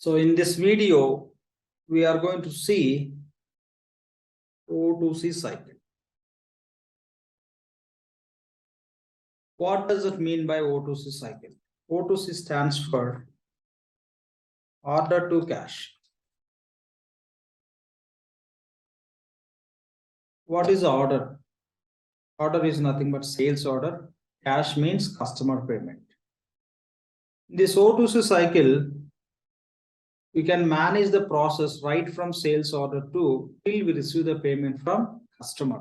So in this video, we are going to see O2C cycle. What does it mean by O2C cycle? O2C stands for order to cash. What is order? Order is nothing but sales order. Cash means customer payment. In this O2C cycle, we can manage the process right from sales order to till we receive the payment from customer.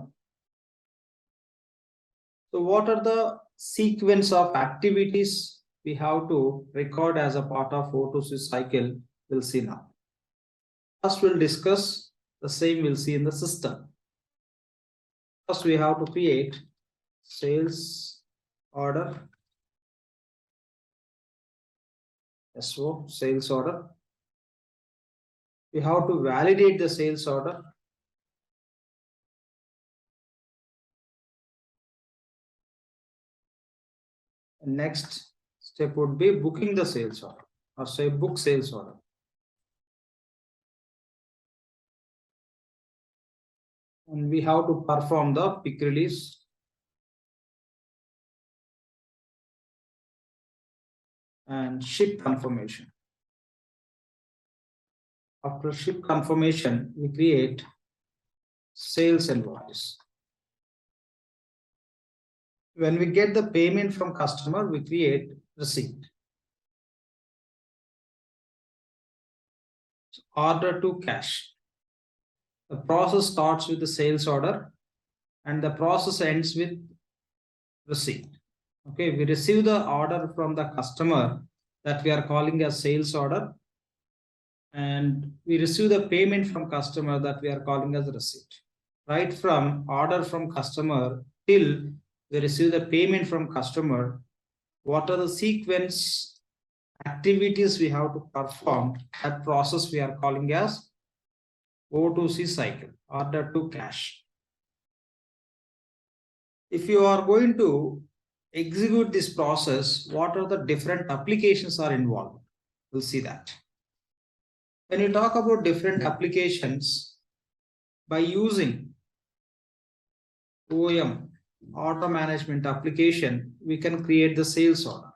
So what are the sequence of activities we have to record as a part of O2C cycle? We'll see now. First, we'll discuss the same we'll see in the system. First, we have to create sales order. SO, sales order. We have to validate the sales order. And next step would be booking the sales order, or say book sales order. And we have to perform the pick release. And ship confirmation. After ship confirmation, we create sales invoice. When we get the payment from customer, we create receipt. Order to cash. The process starts with the sales order and the process ends with receipt. Okay, we receive the order from the customer that we are calling as sales order, and we receive the payment from customer that we are calling as receipt. Right from order from customer till we receive the payment from customer, what are the sequence activities we have to perform? That process we are calling as O2C cycle, order to cash. If you are going to execute this process, what are the different applications are involved? We'll see that. When you talk about different applications, by using OM, order management application, we can create the sales order.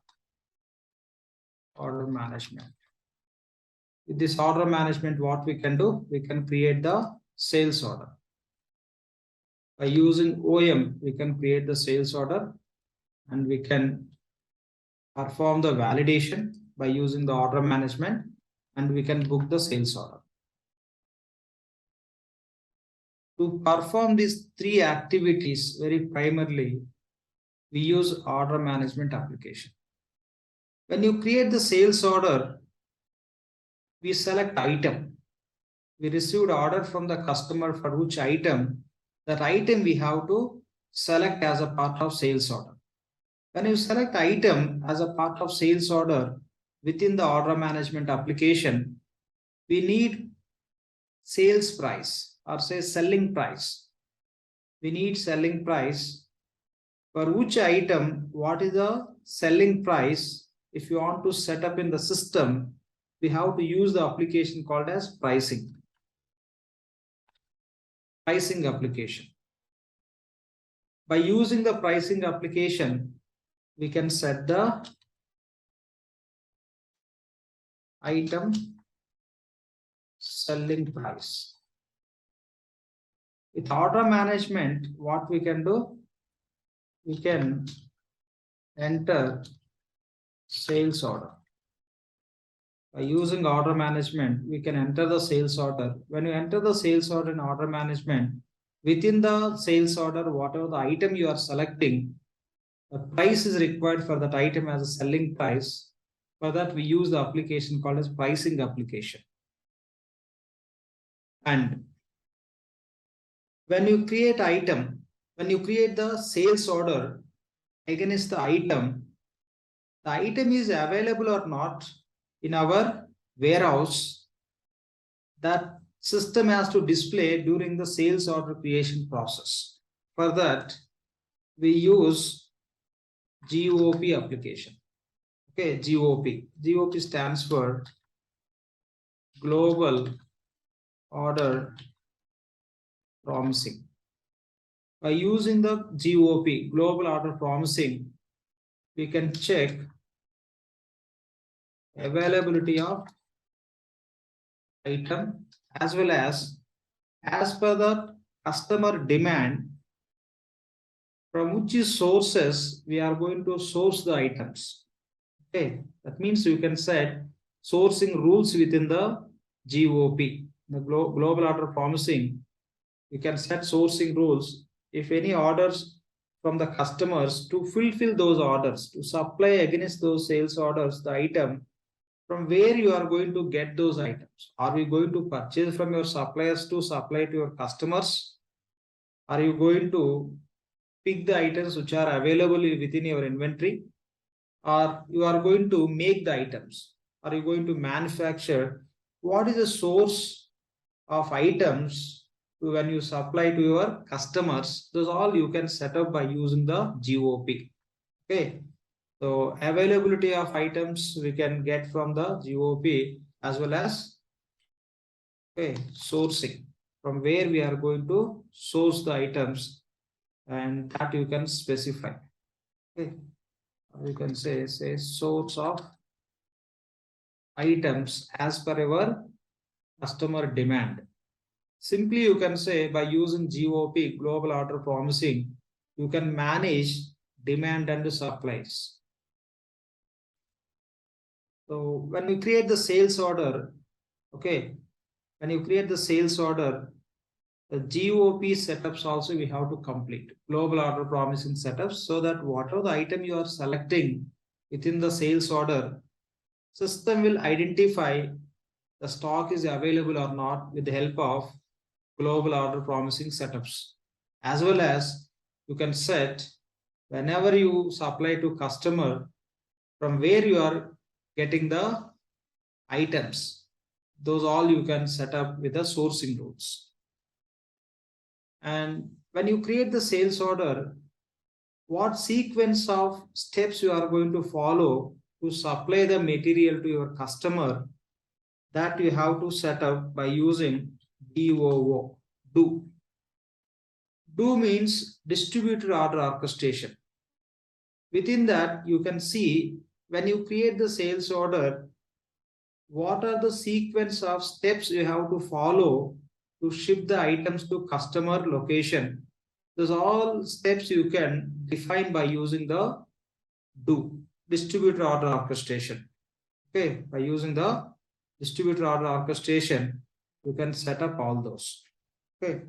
Order management. With this order management, what we can do? We can create the sales order. By using OM, we can create the sales order and we can perform the validation by using the order management and we can book the sales order. To perform these three activities very primarily, we use order management application. When you create the sales order, we select item. We received order from the customer for which item. That item we have to select as a part of sales order. When you select item as a part of sales order within the order management application, we need sales price or say selling price. We need selling price for which item, what is the selling price. If you want to set up in the system, we have to use the application called as pricing. Pricing application. By using the pricing application, we can set the item selling price. With order management, what we can do? We can enter sales order. By using order management, we can enter the sales order. When you enter the sales order in order management, within the sales order, whatever the item you are selecting, the price is required for that item as a selling price. For that, we use the application called as pricing application. And when you create item, when you create the sales order against the item is available or not in our warehouse, that system has to display during the sales order creation process. For that, we use GOP application. Okay, GOP. GOP stands for global order promising. By using the GOP, global order promising, we can check availability of item as well as per the customer demand, from which sources we are going to source the items. Okay, that means you can set sourcing rules within the GOP, the global order promising. You can set sourcing rules if any orders from the customers to fulfill those orders, to supply against those sales orders the item, from where you are going to get those items. Are you going to purchase from your suppliers to supply to your customers? Are you going to pick the items which are available within your inventory? Or you are going to make the items? Are you going to manufacture? What is the source of items when you supply to your customers? Those all you can set up by using the GOP. Okay. So availability of items we can get from the GOP, as well as sourcing, from where we are going to source the items, and that you can specify. Okay, you can say source of items as per our customer demand. Simply you can say by using GOP, global order promising, you can manage demand and supplies. So when we create the sales order, when you create the sales order, the GOP setups also we have to complete, global order promising setups, so that whatever the item you are selecting within the sales order, system will identify the stock is available or not with the help of global order promising setups. As well as you can set, whenever you supply to customer, from where you are getting the items, those all you can set up with the sourcing rules. And when you create the sales order, what sequence of steps you are going to follow to supply the material to your customer, that you have to set up by using DOO. Do means distributed order orchestration. Within that, you can see when you create the sales order, what are the sequence of steps you have to follow to ship the items to customer location. Those all steps you can define by using the distributed order orchestration. Okay, by using the distributed order orchestration, you can set up all those. Okay.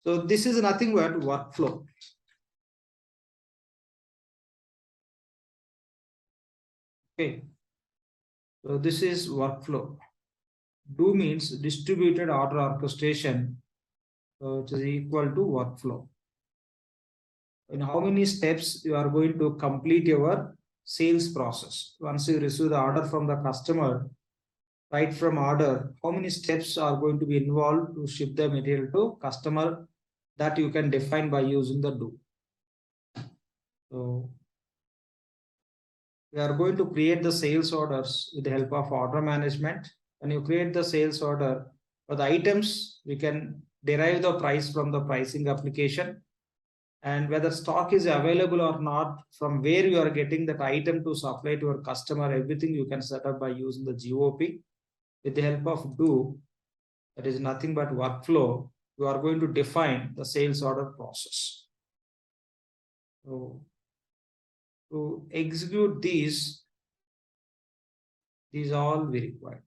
So this is nothing but workflow. Okay. So this is workflow. Do means distributed order orchestration, which is equal to workflow. In how many steps you are going to complete your sales process? Once you receive the order from the customer, right from order, how many steps are going to be involved to ship the material to customer, that you can define by using the do. So we are going to create the sales orders with the help of order management. When you create the sales order for the items, we can derive the price from the pricing application, and whether stock is available or not, from where you are getting that item to supply to your customer, everything you can set up by using the GOP. With the help of do, that is nothing but workflow, you are going to define the sales order process. So to execute these all we require.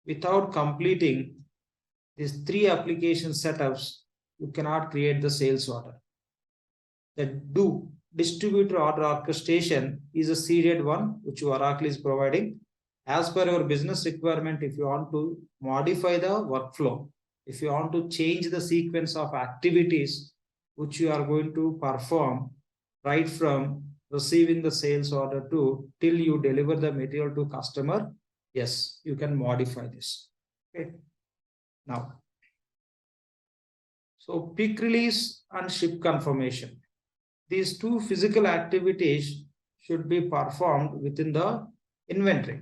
Without completing these 3 application setups, you cannot create the sales order. The do distributed order orchestration is a seeded one which Oracle is providing. As per your business requirement, if you want to modify the workflow, if you want to change the sequence of activities which you are going to perform right from receiving the sales order to till you deliver the material to customer, yes, you can modify this. Okay. Now, so pick release and ship confirmation. These 2 physical activities should be performed within the inventory.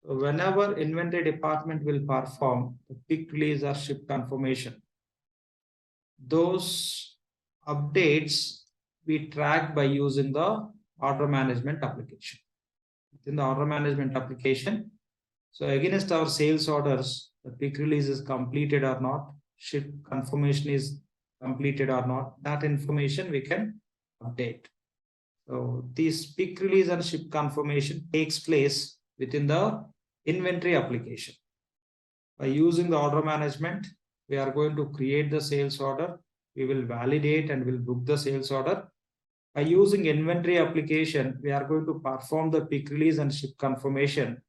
So whenever inventory department will perform the pick release or ship confirmation, those updates we track by using the order management application. Within the order management application, so against our sales orders, the pick release is completed or not, ship confirmation is completed or not, that information we can update. So this pick release and ship confirmation takes place within the inventory application. By using the order management, we are going to create the sales order. We will validate and will book the sales order. By using inventory application, we are going to perform the pick release and ship confirmation.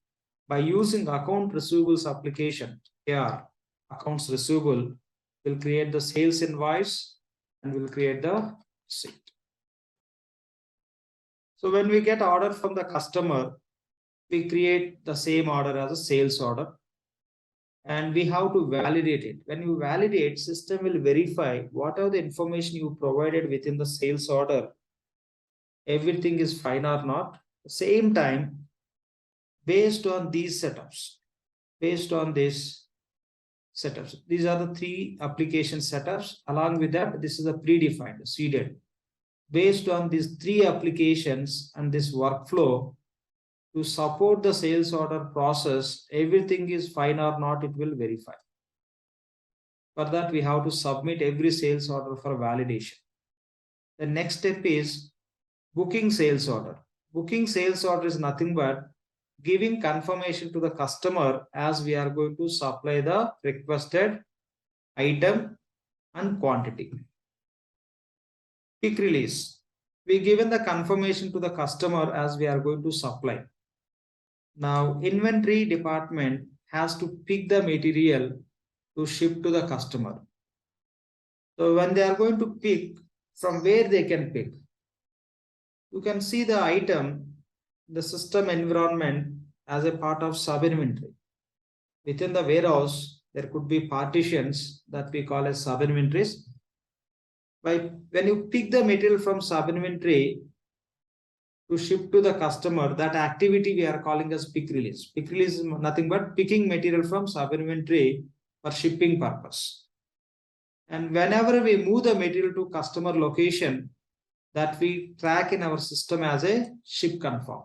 By using account receivables application, AR, accounts receivable, will create the sales invoice and will create the receipt. So when we get order from the customer, we create the same order as a sales order. And we have to validate it. When you validate, system will verify what are the information you provided within the sales order. Everything is fine or not. At the same time, based on these setups, these are the three application setups. Along with that, this is a predefined, seeded. Based on these three applications and this workflow, to support the sales order process, everything is fine or not, it will verify. For that, we have to submit every sales order for validation. The next step is booking sales order. Booking sales order is nothing but giving confirmation to the customer as we are going to supply the requested item and quantity. Pick release. We given the confirmation to the customer as we are going to supply. Now, inventory department has to pick the material to ship to the customer. So when they are going to pick, from where they can pick? You can see the item, the system environment as a part of sub-inventory. Within the warehouse, there could be partitions that we call as sub-inventories. When you pick the material from sub-inventory to ship to the customer, that activity we are calling as pick release. Pick release is nothing but picking material from sub-inventory for shipping purpose. And whenever we move the material to customer location, that we track in our system as a ship confirm.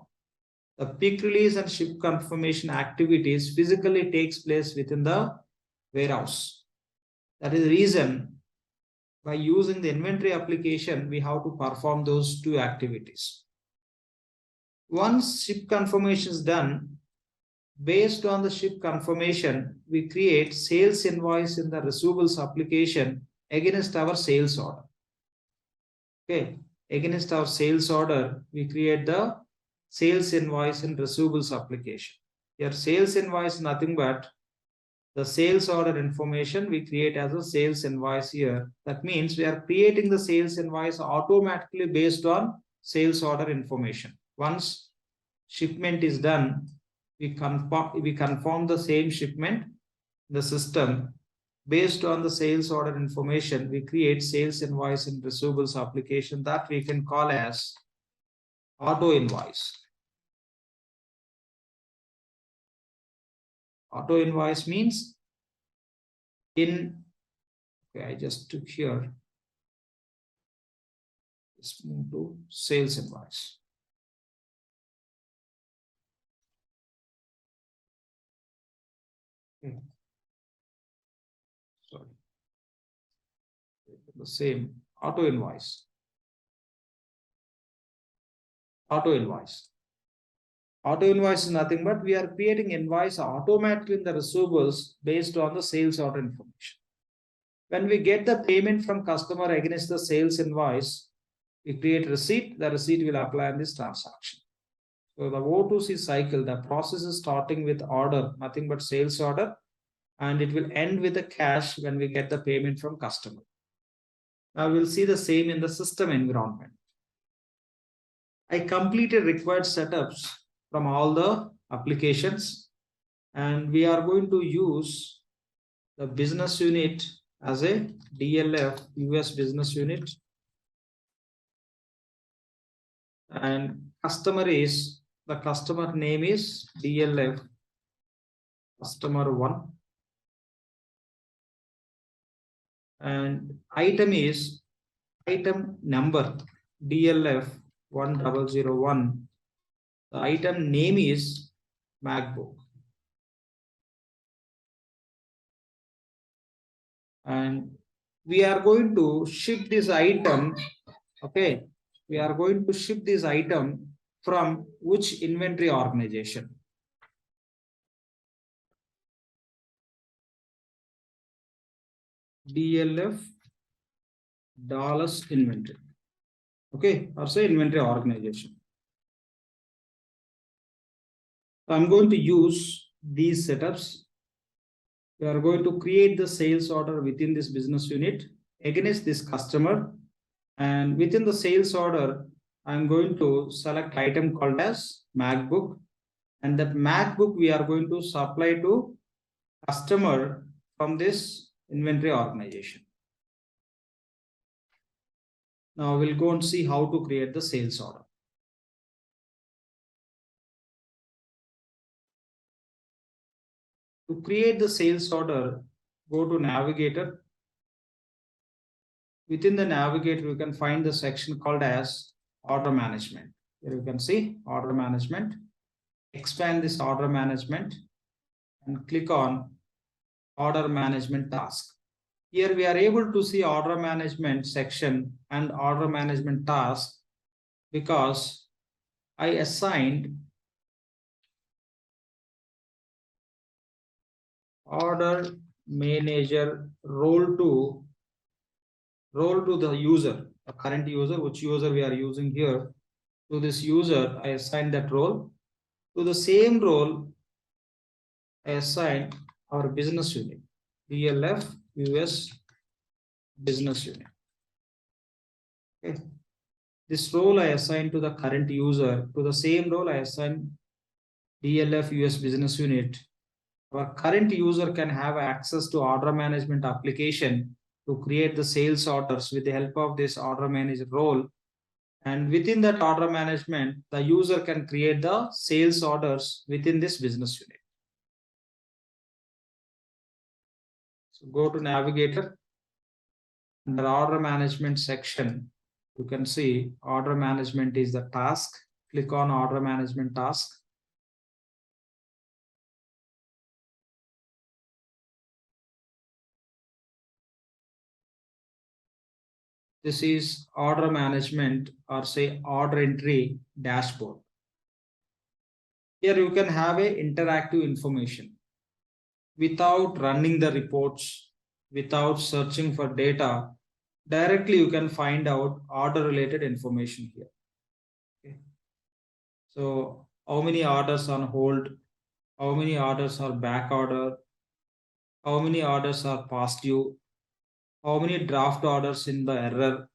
The pick release and ship confirmation activities physically takes place within the warehouse. That is the reason by using the inventory application, we have to perform those two activities. Once ship confirmation is done, based on the ship confirmation, we create sales invoice in the receivables application against our sales order. Okay, against our sales order, we create the sales invoice in receivables application. Your sales invoice is nothing but the sales order information we create as a sales invoice here. That means we are creating the sales invoice automatically based on sales order information. Once shipment is done, we confirm the same shipment in the system. Based on the sales order information, we create sales invoice in receivables application that we can call as auto invoice. Auto invoice means I just took here. Let's move to sales invoice. Okay. Sorry. The same auto invoice. Auto invoice. Auto invoice is nothing but we are creating invoice automatically in the receivables based on the sales order information. When we get the payment from customer against the sales invoice, we create receipt. The receipt will apply in this transaction. So the O2C cycle, the process is starting with order, nothing but sales order, and it will end with the cash when we get the payment from customer. Now we'll see the same in the system environment. I completed required setups from all the applications, and we are going to use the business unit as a DLF US business unit, and the customer name is DLF customer 1, and item is item number DLF 1001. The item name is MacBook. And we are going to ship this item. Okay, we are going to ship this item from which inventory organization? DLF dollars inventory. Okay, or say inventory organization. So I'm going to use these setups. We are going to create the sales order within this business unit against this customer, and within the sales order I'm going to select item called as MacBook, and that MacBook we are going to supply to customer from this inventory organization. Now we'll go and see how to create the sales order. To create the sales order, go to Navigator. Within the Navigator, you can find the section called as Order Management. Here you can see Order Management. Expand this Order Management and click on Order Management Task. Here we are able to see Order Management section and Order Management Task because I assigned Order Manager role to the user, a current user, which user we are using here. To this user, I assign that role. To the same role, I assign our business unit, DLF US business unit. Okay. This role I assign to the current user. To the same role, I assign DLF US business unit. Our current user can have access to order management application to create the sales orders with the help of this order manager role. And within that order management, the user can create the sales orders within this business unit. So go to Navigator. Under order management section, you can see order management is the task. Click on order management task. This is order management, or say order entry dashboard. Here you can have a interactive information without running the reports, without searching for data. Directly you can find out order related information here. Okay. So how many orders on hold, how many orders are back order, how many orders are past due, how many draft orders in the error,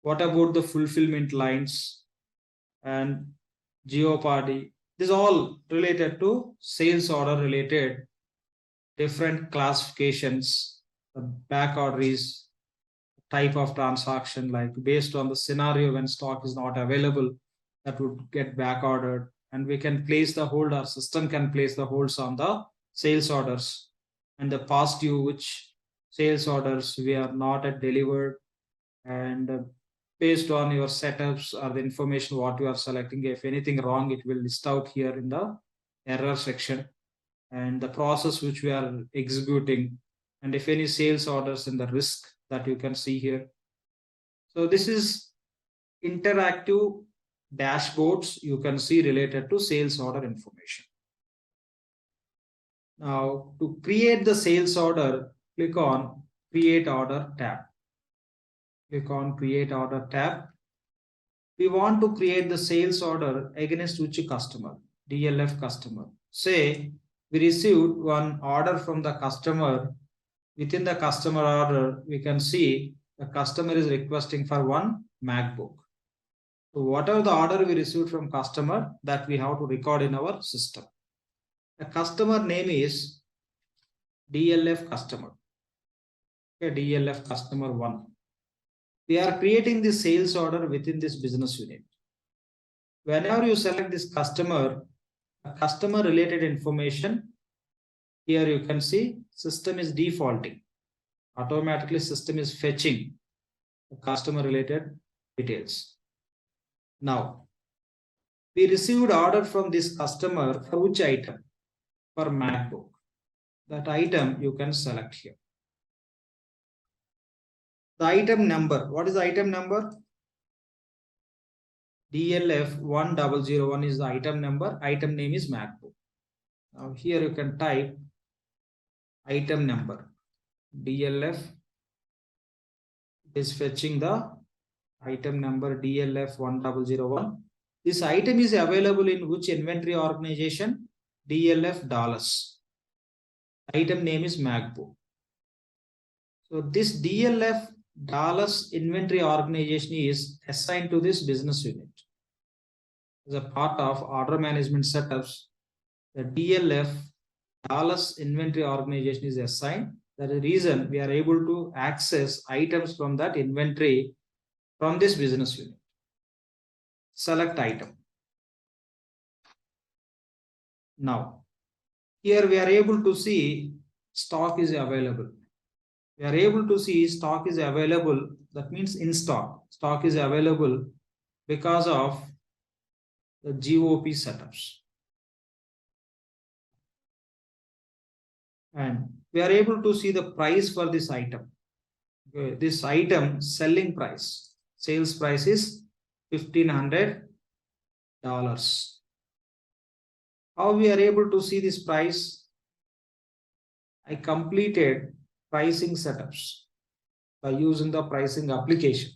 what about the fulfillment lines and geopardy. This is all related to sales order related different classifications. The back order is type of transaction, like based on the scenario when stock is not available, that would get back ordered, and we can place the hold, our system can place the holds on the sales orders, and the past due, which sales orders we are not at delivered, and based on your setups or the information what you are selecting, if anything wrong, it will list out here in the error section, and the process which we are executing, and if any sales orders in the risk that you can see here. So this is interactive dashboards you can see related to sales order information. Now to create the sales order, click on Create Order tab. Click on Create Order tab. We want to create the sales order against which customer? DLF customer. Say we received one order from the customer. Within the customer order, we can see the customer is requesting for one MacBook. So whatever the order we received from customer, that we have to record in our system. The customer name is DLF customer. Okay, DLF customer 1. We are creating the sales order within this business unit. Whenever you select this customer, a customer related information Here you can see system is defaulting. Automatically system is fetching the customer related details. Now, we received order from this customer for which item? For MacBook. That item you can select here. The item number. What is the item number? DLF 1001 is the item number. Item name is MacBook. Now here you can type item number. DLF is fetching the item number DLF 1001. This item is available in which inventory organization? DLF dollars. Item name is MacBook. So this DLF dollars inventory organization is assigned to this business unit. As a part of order management setups, the DLF dollars inventory organization is assigned. That is the reason we are able to access items from that inventory from this business unit. Select item. Now, here we are able to see stock is available. We are able to see stock is available. That means in stock. Stock is available because of the GOP setups. And we are able to see the price for this item. Okay, this item selling price, sales price is $1,500. How we are able to see this price? I completed pricing setups by using the pricing application.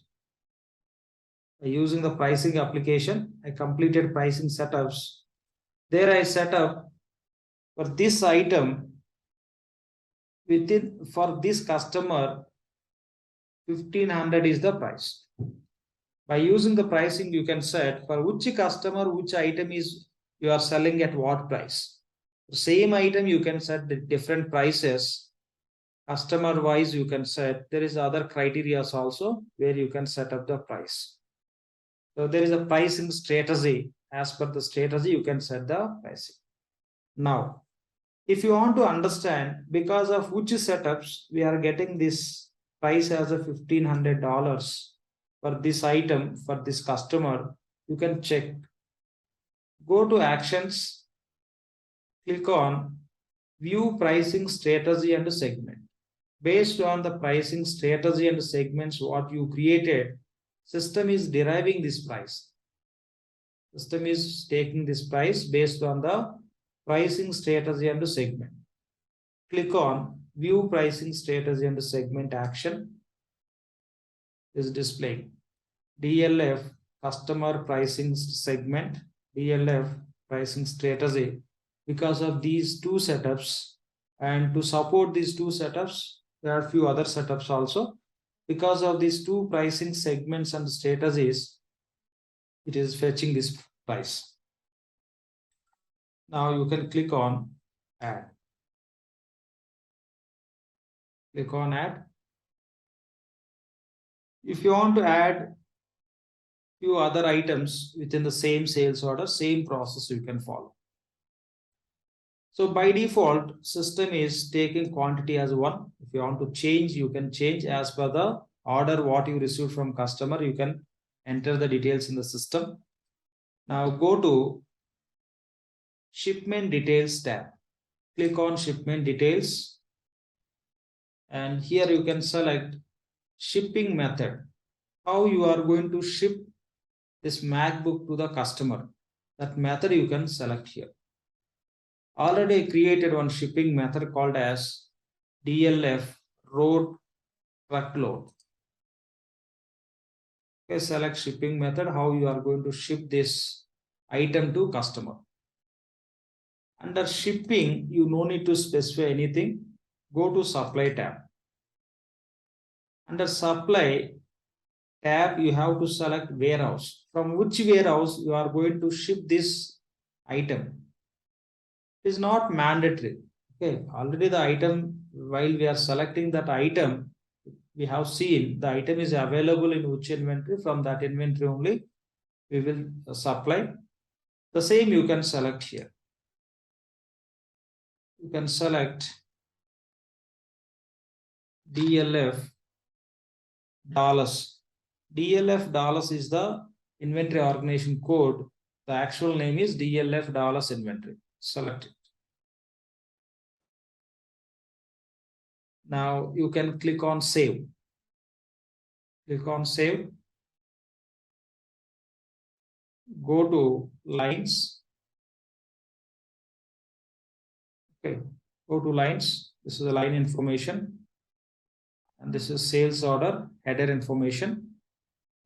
By using the pricing application, I completed pricing setups. There I set up for this item within for this customer 1,500 is the price. By using the pricing, you can set for which customer, which item is you are selling at what price. The same item you can set the different prices. Customer wise you can set. There is other criteria also where you can set up the price. So there is a pricing strategy. As per the strategy, you can set the pricing. Now, if you want to understand because of which setups we are getting this price as a $1,500 for this item for this customer, you can check. Go to actions, click on view pricing strategy and segment. Based on the pricing strategy and segments what you created, system is deriving this price. System is taking this price based on the pricing strategy and segment. Click on view pricing strategy and segment action. Is displaying DLF customer pricing segment, DLF pricing strategy. Because of these two setups, and to support these two setups, there are a few other setups also. Because of these two pricing segments and strategies, it is fetching this price. Now you can click on add. Click on add. If you want to add few other items within the same sales order, same process you can follow. So by default, system is taking quantity as 1. If you want to change, you can change as per the order what you received from customer. You can enter the details in the system. Now go to shipment details tab. Click on shipment details. And here you can select shipping method. How you are going to ship this MacBook to the customer. That method you can select here. Already created one shipping method called as DLF road truckload. Okay, select shipping method, how you are going to ship this item to customer. Under shipping, you no need to specify anything. Go to supply tab. Under supply tab, you have to select warehouse. From which warehouse you are going to ship this item. It is not mandatory. Okay, already the item, while we are selecting that item, we have seen the item is available in which inventory. From that inventory only we will supply. The same you can select here. you can select DLF dollars. DLF dollars is the inventory organization code. The actual name is DLF dollars inventory. Select it. Now you can click on save. Click on save. Go to lines. Okay, go to lines. This is the line information. And this is sales order, header information.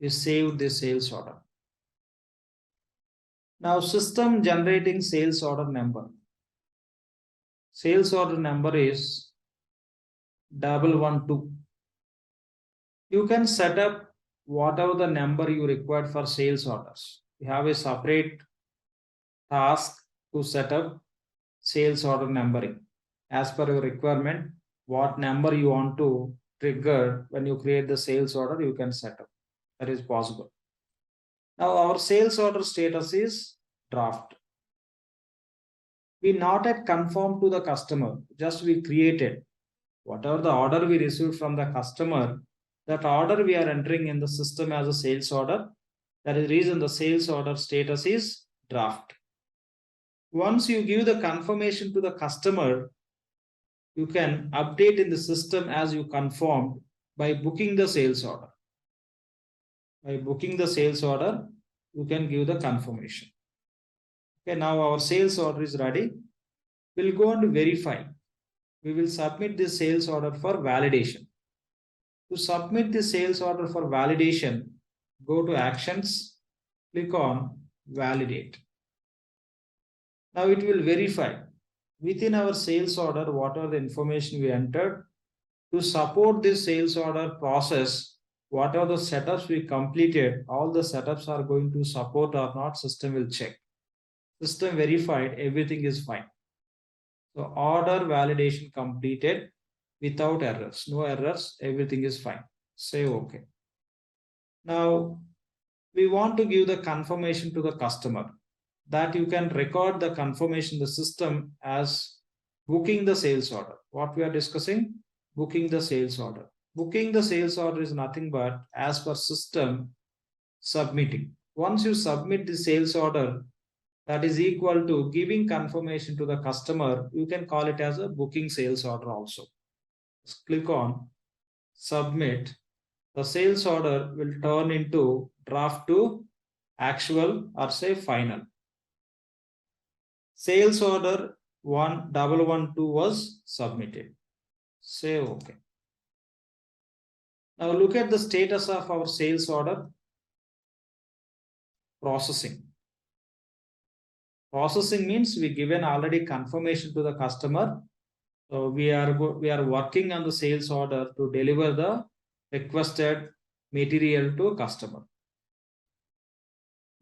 We save the sales order. Now system generating sales order number. Sales order number is 112. You can set up whatever the number you require for sales orders. You have a separate task to set up sales order numbering. As per your requirement, what number you want to trigger when you create the sales order, you can set up. That is possible. Now our sales order status is draft. We not yet confirmed to the customer, just we created. Whatever the order we received from the customer, that order we are entering in the system as a sales order. That is the reason the sales order status is draft. Once you give the confirmation to the customer, you can update in the system as you confirmed by booking the sales order. By booking the sales order, you can give the confirmation. Okay, now our sales order is ready. We'll go and verify. We will submit the sales order for validation. To submit the sales order for validation, go to Actions, click on Validate. Now it will verify within our sales order what are the information we entered. To support this sales order process, what are the setups we completed, all the setups are going to support or not, system will check. System verified, everything is fine. So order validation completed without errors, no errors, everything is fine. Say okay. Now we want to give the confirmation to the customer, that you can record the confirmation in the system as booking the sales order. What we are discussing, booking the sales order. Booking the sales order is nothing but as per system submitting. Once you submit the sales order, that is equal to giving confirmation to the customer. You can call it as a booking sales order also. Just click on submit. The sales order will turn into draft to actual or say final. Sales order 1112 was submitted. Say okay. Now look at the status of our sales order. Processing. Processing means we given already confirmation to the customer. So we are working on the sales order to deliver the requested material to customer.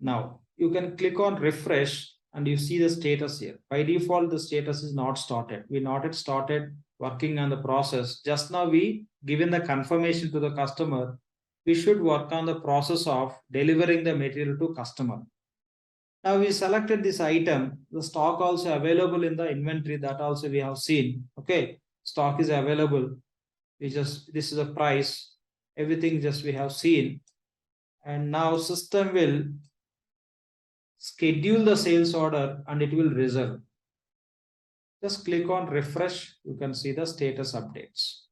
Now you can click on refresh and you see the status here. By default, the status is not started. We not yet started working on the process. Just now we given the confirmation to the customer. We should work on the process of delivering the material to customer. Now we selected this item, the stock also available in the inventory, that also we have seen. Okay, stock is available. This is the price, everything just we have seen. And now system will schedule the sales order and it will reserve. Just click on refresh, you can see the status updates.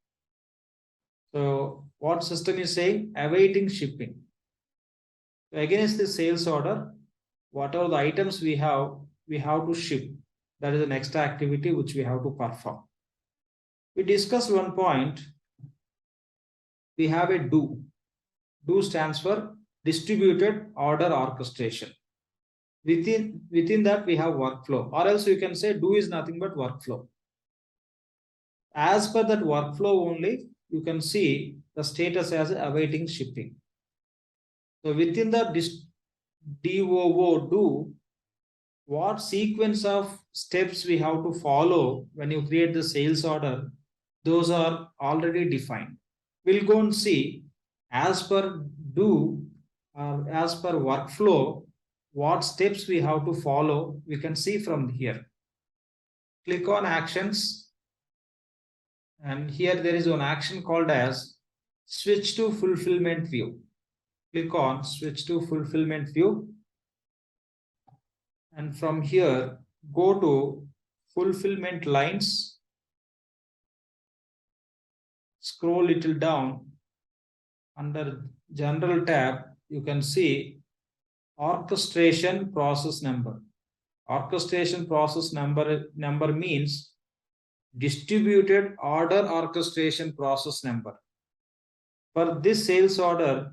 So what system is saying? Awaiting shipping. So against the sales order, whatever the items we have to ship. That is the next activity which we have to perform. We discussed one point. We have a do. Do stands for distributed order orchestration. Within that we have workflow, or else you can say do is nothing but workflow. As per that workflow only, you can see the status as awaiting shipping. So within the do, what sequence of steps we have to follow when you create the sales order, those are already defined. We'll go and see as per do or as per workflow, what steps we have to follow, we can see from here. Click on actions. And here there is one action called as switch to fulfillment view. Click on switch to fulfillment view. And from here, go to fulfillment lines. Scroll little down. Under general tab, you can see orchestration process number. Orchestration process number means distributed order orchestration process number. For this sales order,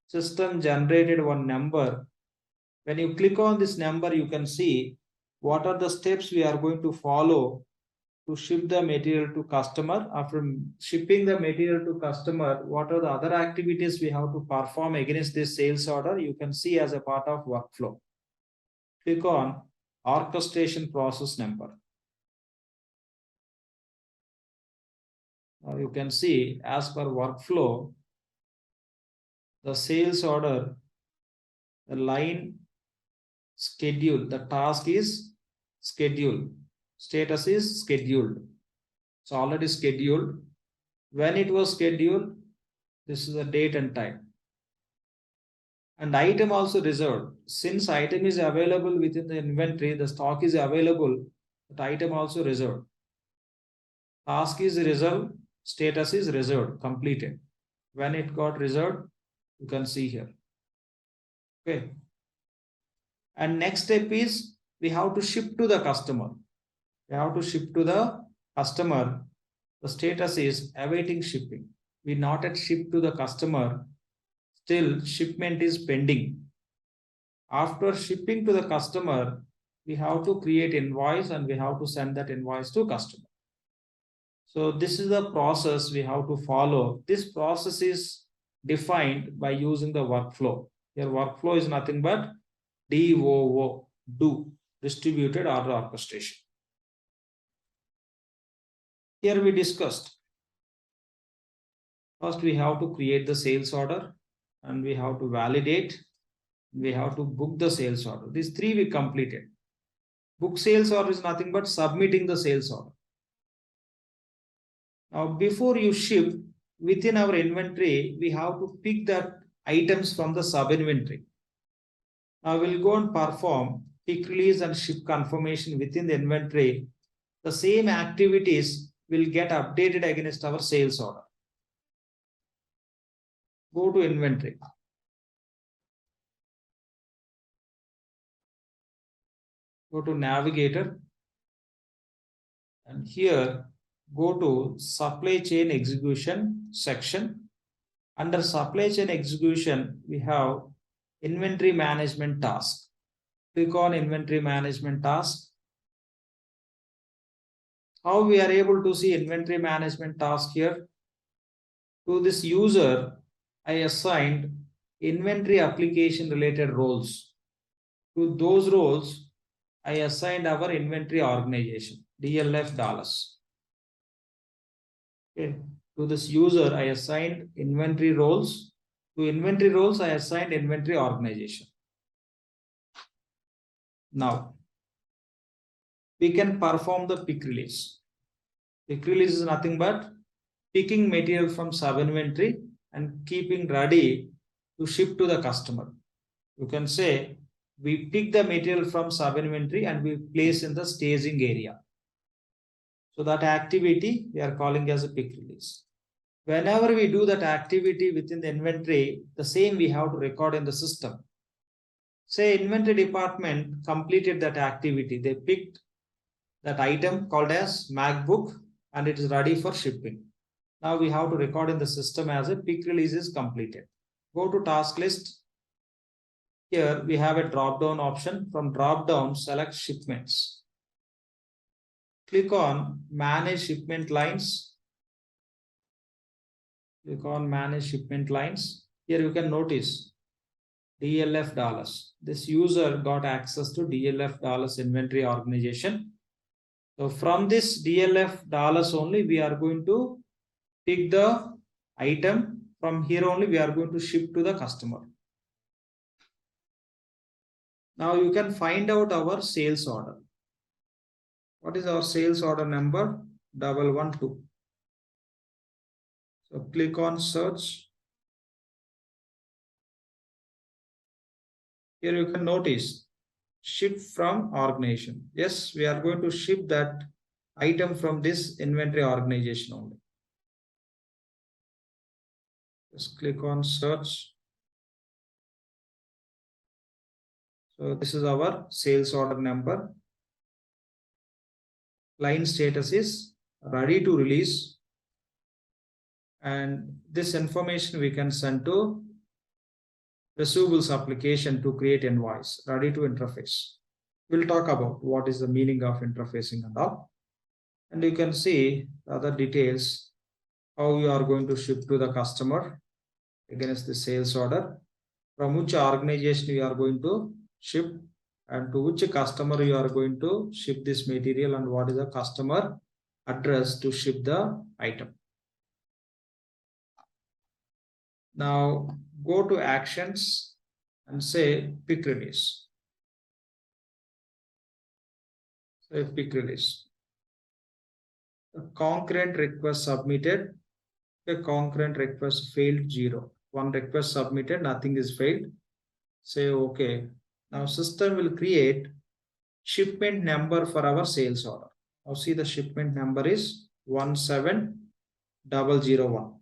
system generated one number. When you click on this number, you can see what are the steps we are going to follow to ship the material to customer. After shipping the material to customer, what are the other activities we have to perform against this sales order? You can see as a part of workflow. Click on orchestration process number. Now you can see as per workflow, the sales order, the line schedule, the task is scheduled, status is scheduled. It's already scheduled. When it was scheduled, this is the date and time. And item also reserved. Since item is available within the inventory, the stock is available, but item also reserved. Task is reserved, status is reserved, completed. When it got reserved, you can see here. Okay. And next step is we have to ship to the customer. We have to ship to the customer. The status is awaiting shipping. We not yet ship to the customer. Still shipment is pending. After shipping to the customer, we have to create invoice and we have to send that invoice to customer. So this is the process we have to follow. This process is defined by using the workflow. Your workflow is nothing but DOO, do, distributed order orchestration. Here we discussed. First, we have to create the sales order and we have to validate. We have to book the sales order. These three we completed. Book sales order is nothing but submitting the sales order. Now, before you ship, within our inventory, we have to pick the items from the sub-inventory. Now, we'll go and perform pick release and ship confirmation within the inventory. The same activities will get updated against our sales order. Go to inventory. Go to navigator. And here, go to supply chain execution section. Under supply chain execution, we have inventory management task. Click on inventory management task. How we are able to see inventory management task here? To this user, I assigned inventory application related roles. To those roles, I assigned our inventory organization, DLF dollars. Okay. To this user, I assigned inventory roles. To inventory roles, I assigned inventory organization. Now, we can perform the pick release. Pick release is nothing but picking material from sub-inventory and keeping ready to ship to the customer. You can say, we pick the material from sub-inventory and we place in the staging area. So that activity we are calling as a pick release. Whenever we do that activity within the inventory, the same we have to record in the system. Say inventory department completed that activity. They picked that item called as MacBook and it is ready for shipping. Now we have to record in the system as a pick release is completed. Go to task list. Here we have a drop down option. From drop down, select shipments. Click on manage shipment lines. Click on manage shipment lines. Here you can notice DLF dollars. This user got access to DLF dollars inventory organization. So from this DLF dollars only, we are going to pick the item. From here only, we are going to ship to the customer. Now you can find out our sales order. What is our sales order number? 112. So click on search. Here you can notice ship from organization. Yes, we are going to ship that item from this inventory organization only. Just click on search. So this is our sales order number. Line status is ready to release. And this information we can send to receivables application to create invoice, ready to interface. We'll talk about what is the meaning of interfacing and all. And you can see other details, how you are going to ship to the customer against the sales order, from which organization you are going to ship, and to which customer you are going to ship this material, and what is the customer address to ship the item. Now go to actions and say pick release. Say pick release. A concurrent request submitted. A concurrent request failed 0. One request submitted, nothing is failed. Say okay. Now system will create shipment number for our sales order. Now see the shipment number is 17001.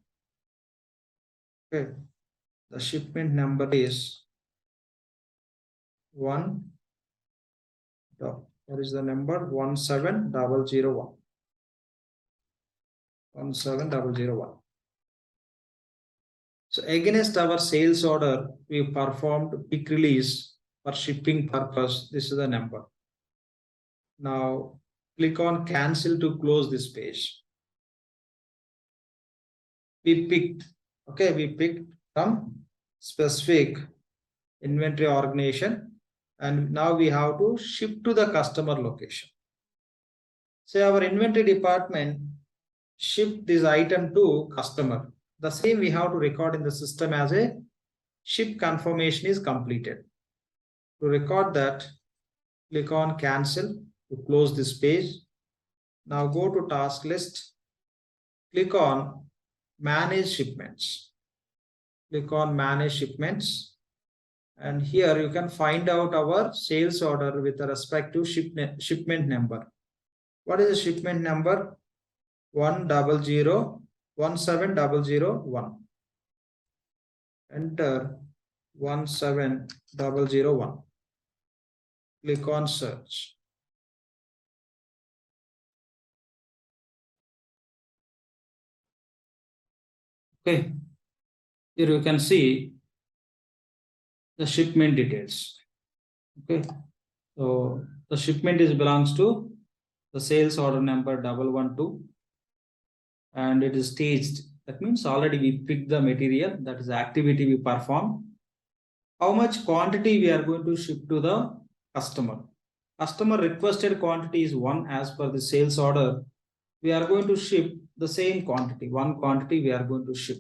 Okay. The shipment number is what is the number? 17001. 17001. So against our sales order, we performed pick release for shipping purpose. This is the number. Now click on cancel to close this page. We picked from specific inventory organization, and now we have to ship to the customer location. Say our inventory department ship this item to customer. The same we have to record in the system as a ship confirmation is completed. To record that, click on cancel to close this page. Now go to task list, click on manage shipments. Click on manage shipments, and here you can find out our sales order with respect to shipment number. What is the shipment number? 17001. Enter 17001. Click on search. Okay, here you can see the shipment details. Okay, so the shipment belongs to the sales order number 112, and it is staged. That means already we picked the material, that is the activity we performed. How much quantity we are going to ship to the customer? Customer requested quantity is 1 as per the sales order. We are going to ship the same quantity, 1 quantity we are going to ship.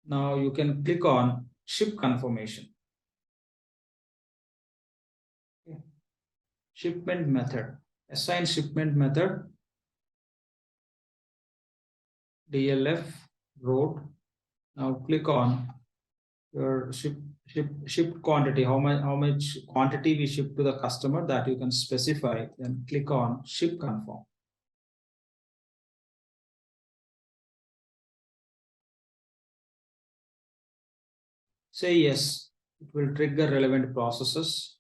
Now you can click on ship confirmation. Okay. Shipment method, assign shipment method, DLF road. Now click on your ship quantity, how much quantity we ship to the customer, that you can specify. Then click on ship confirm. Say yes, it will trigger relevant processes.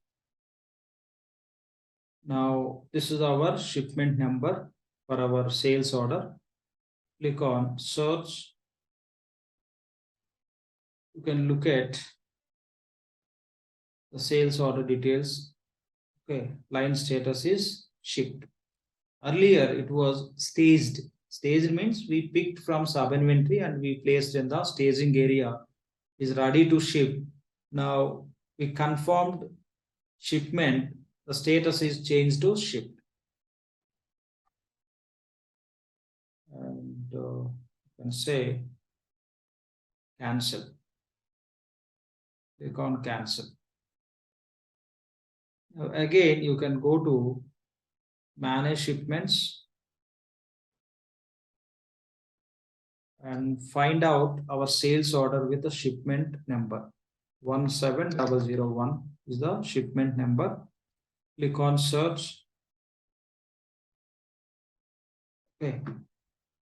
Now this is our shipment number for our sales order. Click on search. You can look at the sales order details. Okay, line status is shipped. Earlier it was staged. Staged means we picked from sub inventory and we placed in the staging area, is ready to ship. Now we confirmed shipment, the status is changed to shipped. And you can say cancel. Click on cancel. Now again, you can go to manage shipments, and find out our sales order with the shipment number. 17001 is the shipment number. Click on search. Okay.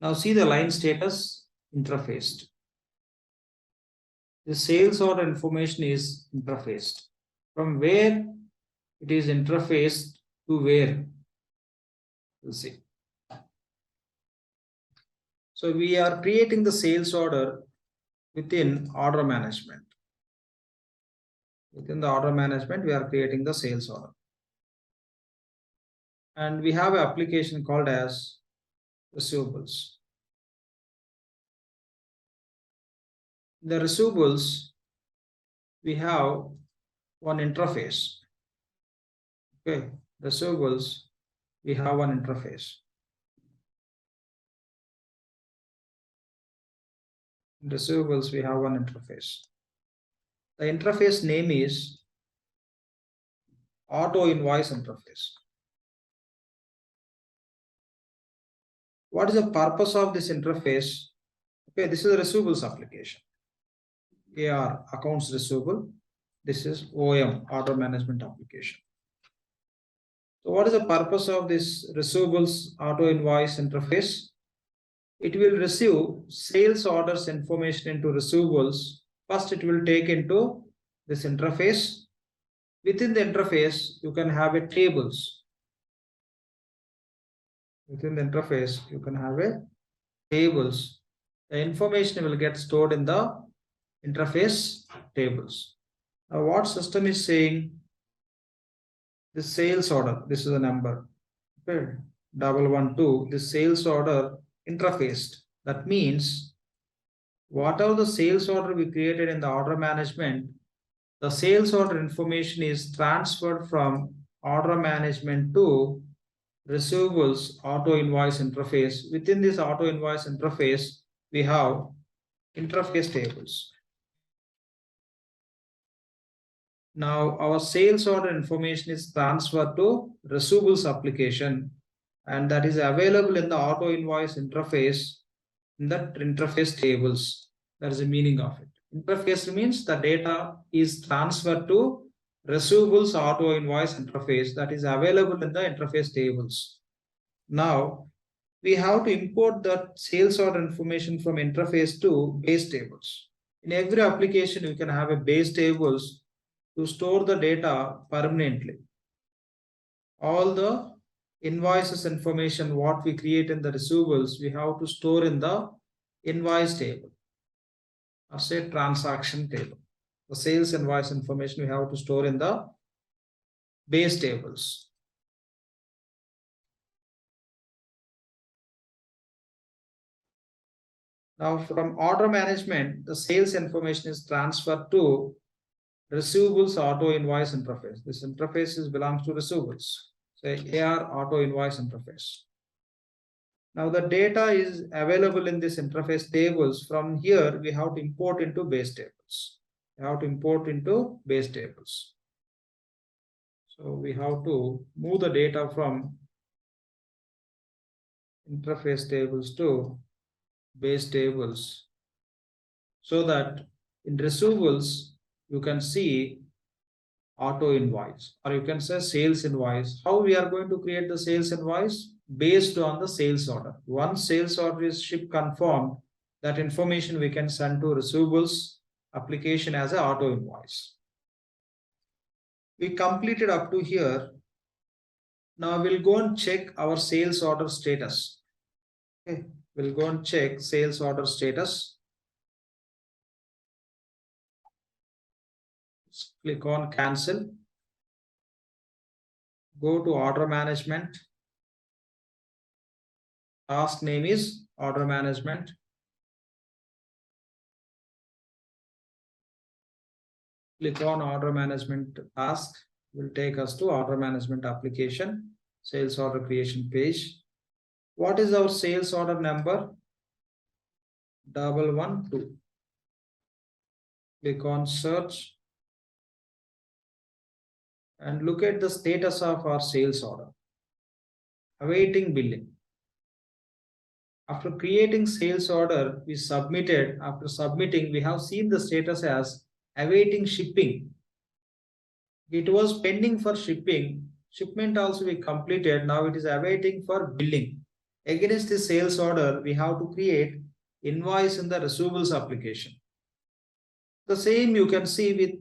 Now see the line status interfaced. The sales order information is interfaced. From where it is interfaced to where? We'll see. So we are creating the sales order within order management. Within the order management, we are creating the sales order. And we have an application called as receivables. The receivables, we have one interface. Okay, receivables, we have one interface. Receivables, we have one interface. The interface name is Autoinvoice interface. What is the purpose of this interface? Okay, this is a receivables application. AR, accounts receivable. This is OM, order management application. So what is the purpose of this receivables auto invoice interface? It will receive sales orders information into receivables. First, it will take into this interface. Within the interface, you can have a tables. Within the interface, you can have a tables. The information will get stored in the interface tables. Now, what system is saying? The sales order, this is the number. Okay, 112, the sales order interfaced. That means whatever the sales order we created in the order management, the sales order information is transferred from order management to receivables auto invoice interface. Within this auto invoice interface, we have interface tables. Now our sales order information is transferred to receivables application, and that is available in the auto invoice interface in the interface tables. That is the meaning of it. Interface means the data is transferred to receivables auto invoice interface that is available in the interface tables. Now we have to import the sales order information from interface to base tables. In every application, you can have a base tables to store the data permanently. All the invoices information, what we create in the receivables, we have to store in the invoice table, or say transaction table. The sales invoice information we have to store in the base tables. Now from order management, the sales information is transferred to receivables auto invoice interface. This interface belongs to receivables. Say AR auto invoice interface. Now the data is available in this interface tables. From here, we have to import into base tables. We have to import into base tables. So we have to move the data from interface tables to base tables, so that in receivables, you can see auto invoice, or you can say sales invoice. How we are going to create the sales invoice? Based on the sales order. Once sales order is ship confirmed, that information we can send to receivables application as an auto invoice. We completed up to here. Now we'll go and check our sales order status. Okay, we'll go and check sales order status. Click on cancel. Go to order management. Task name is order management. Click on order management task. Will take us to order management application, sales order creation page. What is our sales order number? 112. Click on search and look at the status of our sales order. awaiting billing. After creating sales order, we submitted. After submitting, we have seen the status as awaiting shipping. It was pending for shipping. Shipment also we completed. Now it is awaiting for billing. Against the sales order, we have to create invoice in the receivables application. The same you can see with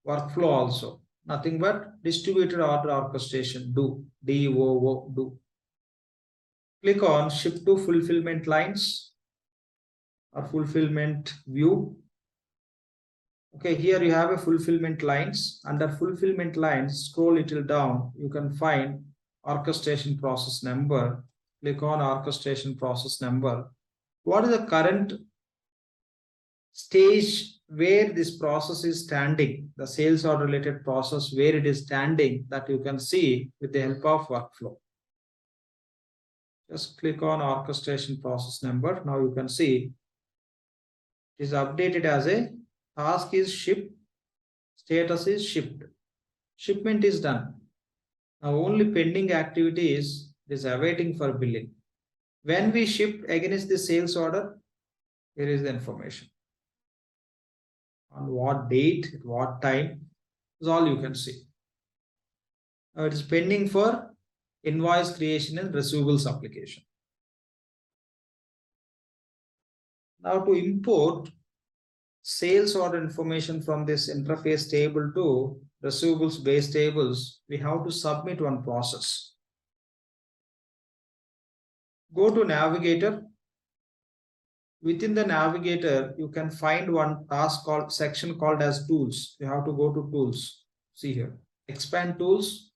workflow also. Nothing but distributed order orchestration, do, DOO, do. Click on Ship to Fulfillment Lines or Fulfillment View. Okay, here you have a fulfillment lines. Under fulfillment lines, scroll little down, you can find orchestration process number. Click on orchestration process number. What is the current stage where this process is standing, the sales order related process, where it is standing, that you can see with the help of workflow. Just click on orchestration process number. Now you can see it is updated as a task is shipped, status is shipped, shipment is done. Now only pending activity is awaiting for billing. When we ship against the sales order, here is the information. On what date, at what time, is all you can see. Now it is pending for invoice creation and receivables application. Now to import sales order information from this interface table to receivables base tables, we have to submit one process. Go to Navigator. Within the Navigator, you can find one task called section called as Tools. You have to go to Tools. See here, expand Tools.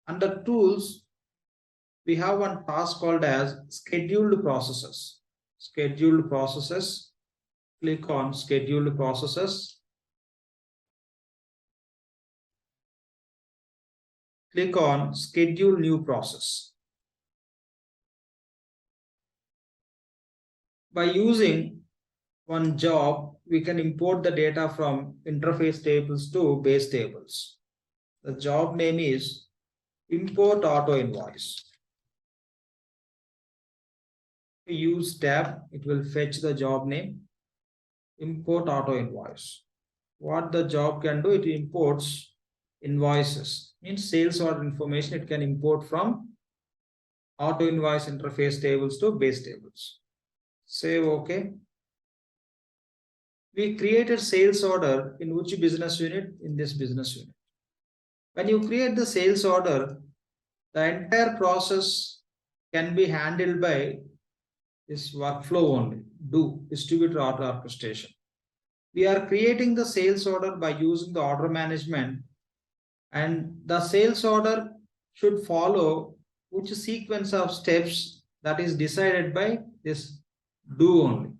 Under Tools, we have one task called as Scheduled Processes. Scheduled Processes. Click on Scheduled Processes. Click on Schedule New Process. By using one job, we can import the data from interface tables to base tables. The job name is Import Autoinvoice. Use tab, it will fetch the job name. Import Autoinvoice. What the job can do, it imports invoices. Means sales order information, it can import from Autoinvoice interface tables to base tables. Save OK. We created sales order in which business unit? In this business unit. When you create the sales order, the entire process can be handled by this workflow only, do, distributed order orchestration. We are creating the sales order by using the order management, and the sales order should follow which sequence of steps that is decided by this do only.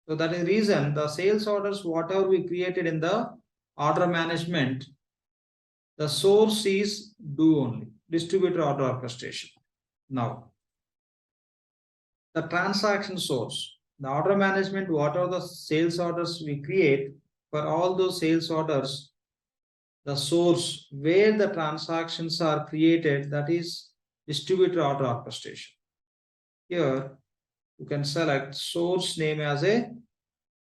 So that is the reason the sales orders, whatever we created in the order management, the source is do only, distributed order orchestration. Now, the transaction source, the order management, whatever the sales orders we create, for all those sales orders, the source where the transactions are created, that is distributed order orchestration. Here, you can select source name as a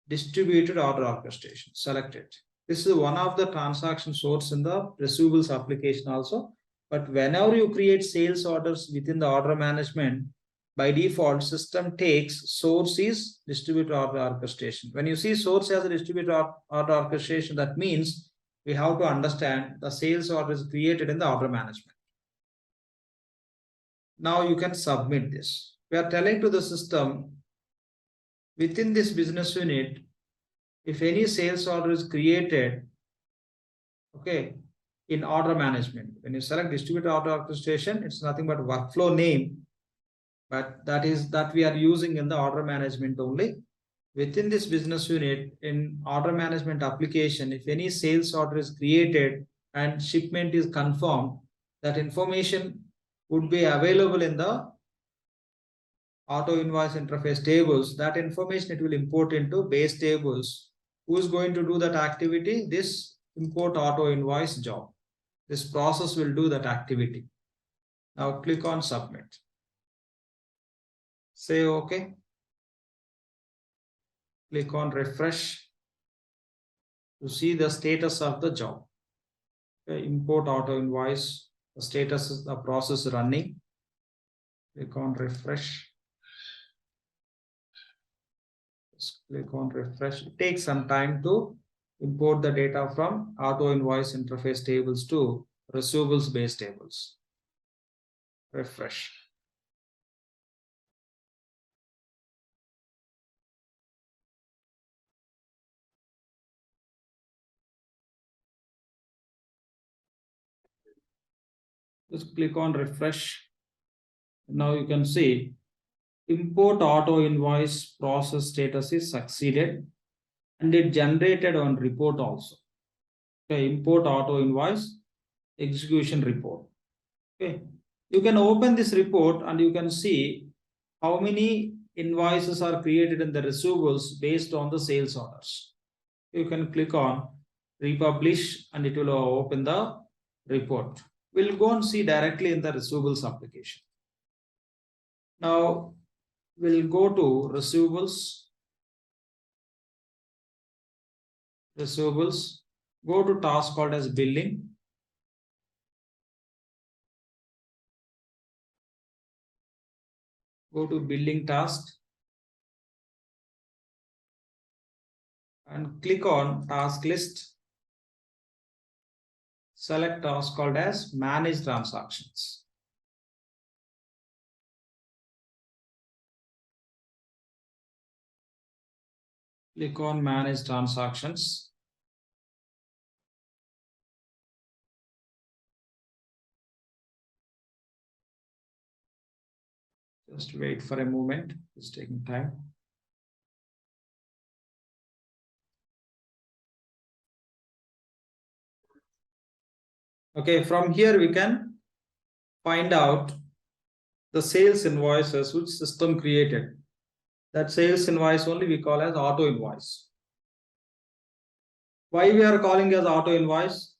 distributed order orchestration. Select it. This is one of the transaction source in the receivables application also. But whenever you create sales orders within the order management, by default, system takes source is distributed order orchestration. When you see source as a distributed order orchestration, that means we have to understand the sales order is created in the order management. Now you can submit this. We are telling to the system within this business unit, if any sales order is created, okay, in order management, when you select distributed order orchestration, it's nothing but workflow name, but that we are using in the order management only. Within this business unit, in order management application, if any sales order is created and shipment is confirmed, that information would be available in the auto invoice interface tables. That information it will import into base tables. Who is going to do that activity? This import auto invoice job. This process will do that activity. Now click on submit. Say OK. Click on refresh to see the status of the job. Okay, import auto invoice. The status is the process running. Click on refresh. Just click on refresh. It takes some time to import the data from auto invoice interface tables to receivables based tables. Refresh. Just click on refresh. Now you can see import auto invoice process status is succeeded and it generated on report also. Okay, import auto invoice execution report. Okay, you can open this report and you can see how many invoices are created in the receivables based on the sales orders. You can click on republish and it will open the report. We'll go and see directly in the receivables application. Now we'll go to receivables, go to task called as billing. Go to billing task and click on task list. Select task called as manage transactions. Click on manage transactions. Just wait for a moment, it's taking time. Okay, from here we can find out the sales invoices which system created. That sales invoice only we call as auto invoice. Why we are calling as auto invoice?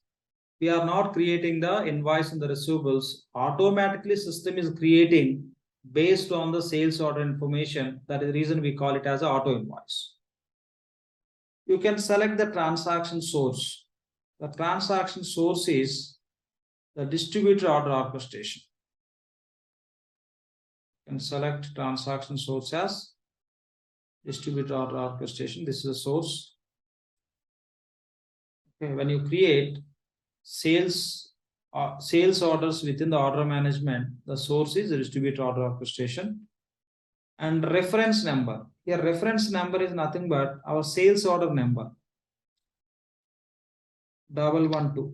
We are not creating the invoice in the receivables. Automatically system is creating based on the sales order information. That is the reason we call it as an auto invoice. You can select the transaction source. The transaction source is the distributor order orchestration. You can select transaction source as distributor order orchestration. This is the source. Okay, when you create sales orders within the order management, the source is the distributor order orchestration. And reference number. Here reference number is nothing but our sales order number 112.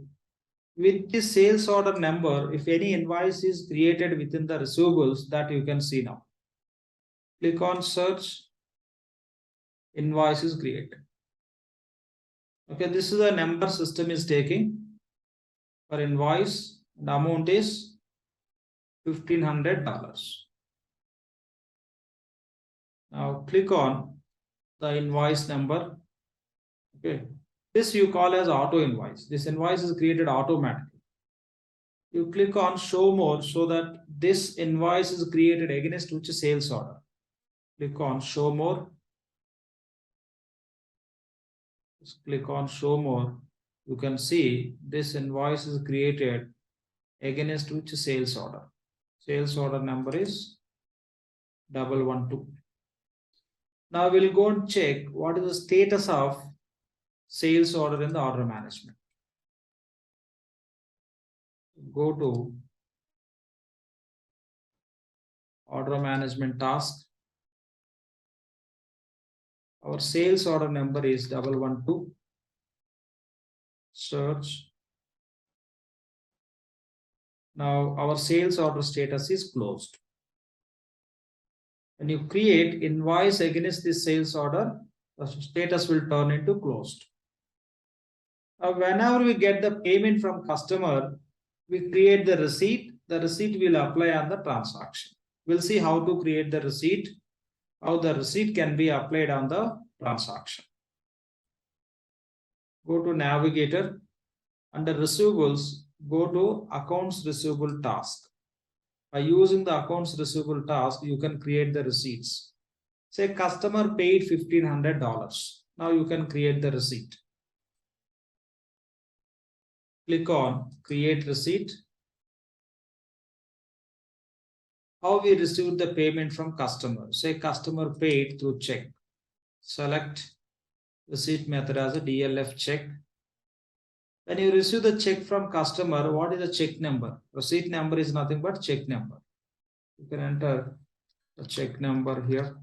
With this sales order number, if any invoice is created within the receivables, that you can see now. Click on search, invoice is created. Okay, this is the number system is taking for invoice. The amount is $1,500. Now click on the invoice number. Okay, this you call as auto invoice. This invoice is created automatically. You click on show more so that this invoice is created against which sales order. Click on show more. Just click on show more. You can see this invoice is created against which sales order. Sales order number is 112. Now we'll go and check what is the status of sales order in the order management. Go to order management task. Our sales order number is 112. Search. Now our sales order status is closed. When you create invoice against this sales order, the status will turn into closed. Now, whenever we get the payment from customer, we create the receipt. The receipt will apply on the transaction. We'll see how to create the receipt, how the receipt can be applied on the transaction. Go to navigator. Under receivables, go to accounts receivable task. By using the accounts receivable task, you can create the receipts. Say customer paid $1,500. Now you can create the receipt. Click on create receipt. How we received the payment from customer. Say customer paid through check. Select receipt method as a DLF check. When you receive the check from customer, what is the check number? Receipt number is nothing but check number. You can enter the check number here.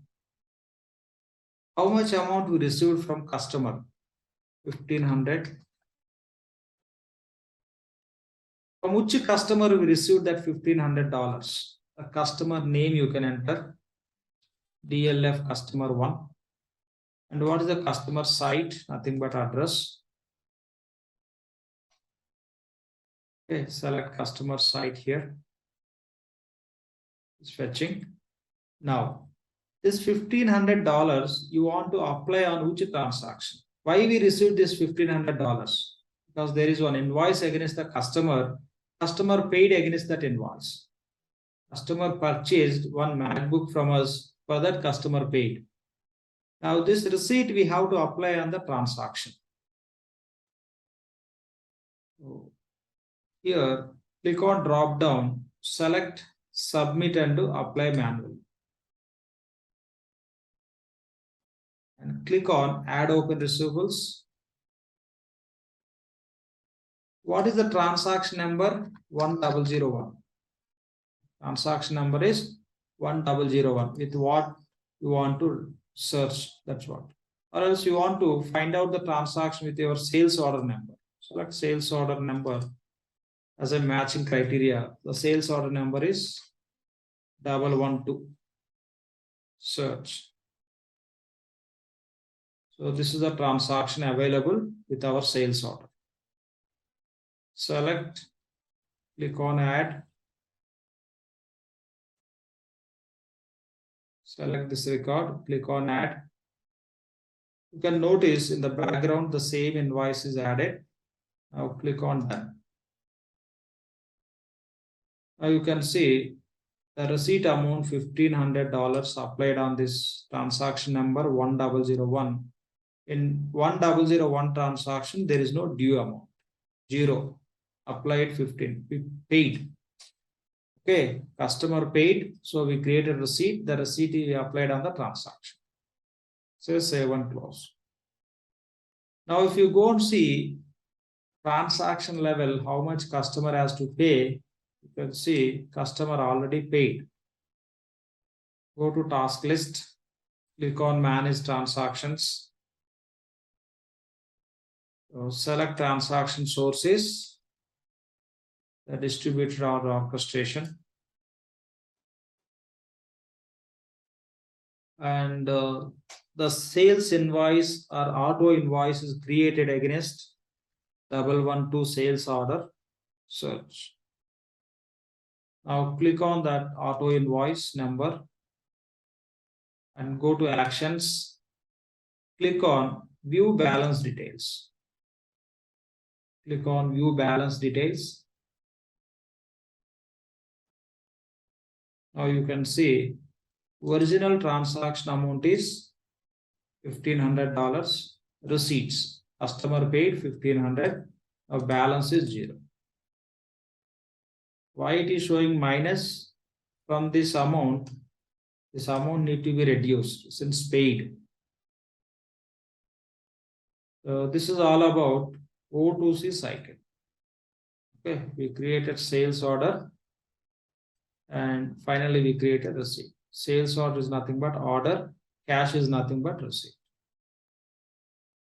How much amount we received from customer? 1,500. From which customer we received that $1,500? The customer name you can enter. DLF customer 1. And what is the customer site? Nothing but address. Okay, select customer site here. It's fetching. Now, this $1,500 you want to apply on which transaction? Why we received this $1,500? Because there is one invoice against the customer. Customer paid against that invoice. Customer purchased one MacBook from us, for that customer paid. Now this receipt we have to apply on the transaction. So here, click on drop down, select submit and apply manually. And click on add open receivables. What is the transaction number? 1001. Transaction number is 1001. With what you want to search, that's what. Or else you want to find out the transaction with your sales order number. Select sales order number as a matching criteria. The sales order number is 112. Search. So this is the transaction available with our sales order. Select, click on add. Select this record, click on add. You can notice in the background the same invoice is added. Now click on done. Now you can see the receipt amount $1,500 applied on this transaction number 1001. In 1001 transaction, there is no due amount. 0. Applied 15. Paid. Okay, customer paid. So we created a receipt. The receipt is applied on the transaction. So save and close. Now, if you go and see transaction level, how much customer has to pay, you can see customer already paid. Go to task list, click on manage transactions. So select transaction sources, the distributor or orchestration. And the sales invoice or auto invoice is created against 112 sales order. Search. Now click on that auto invoice number and go to actions. Click on view balance details. Click on view balance details. Now you can see original transaction amount is $1,500. Receipts. Customer paid 1,500. Now balance is 0. Why it is showing minus? From this amount need to be reduced since paid. So this is all about O2C cycle. Okay, we created sales order and finally we created receipt. Sales order is nothing but order, cash is nothing but receipt.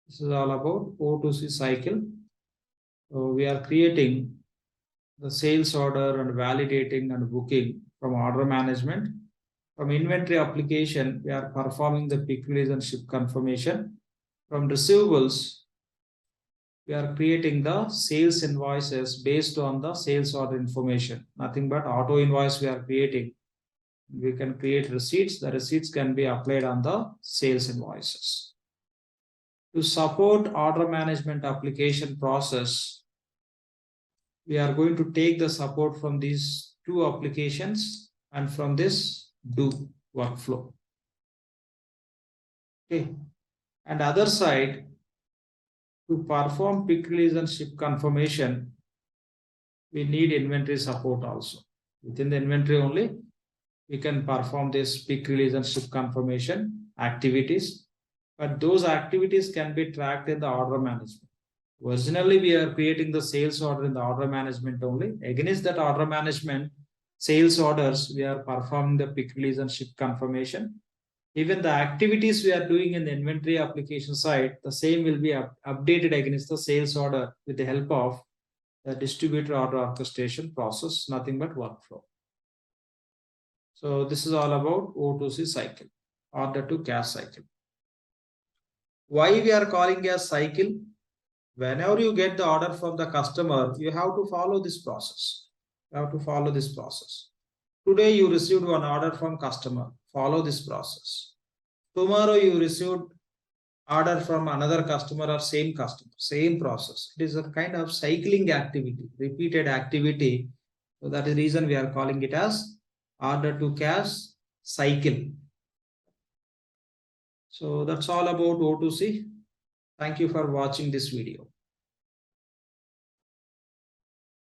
This is all about O2C cycle. So we are creating the sales order and validating and booking from order management. From inventory application, we are performing the pick release and ship confirmation. From receivables, we are creating the sales invoices based on the sales order information. Nothing but auto invoice we are creating. We can create receipts. The receipts can be applied on the sales invoices. To support order management application process, we are going to take the support from these two applications, and from this do workflow. Okay. And other side, to perform pick release and ship confirmation, we need inventory support also. Within the inventory only, we can perform this pick release and ship confirmation activities, but those activities can be tracked in the order management. Originally, we are creating the sales order in the order management only. Against that order management sales orders, we are performing the pick release and ship confirmation. Even the activities we are doing in the inventory application side, the same will be updated against the sales order with the help of the distributor order orchestration process, nothing but workflow. So this is all about O2C cycle, order to cash cycle. Why we are calling as cycle? Whenever you get the order from the customer, you have to follow this process. You have to follow this process. Today you received one order from customer, follow this process. Tomorrow you received order from another customer or same customer, same process. It is a kind of cycling activity, repeated activity. So that is the reason we are calling it as order to cash cycle. So that's all about O2C. Thank you for watching this video.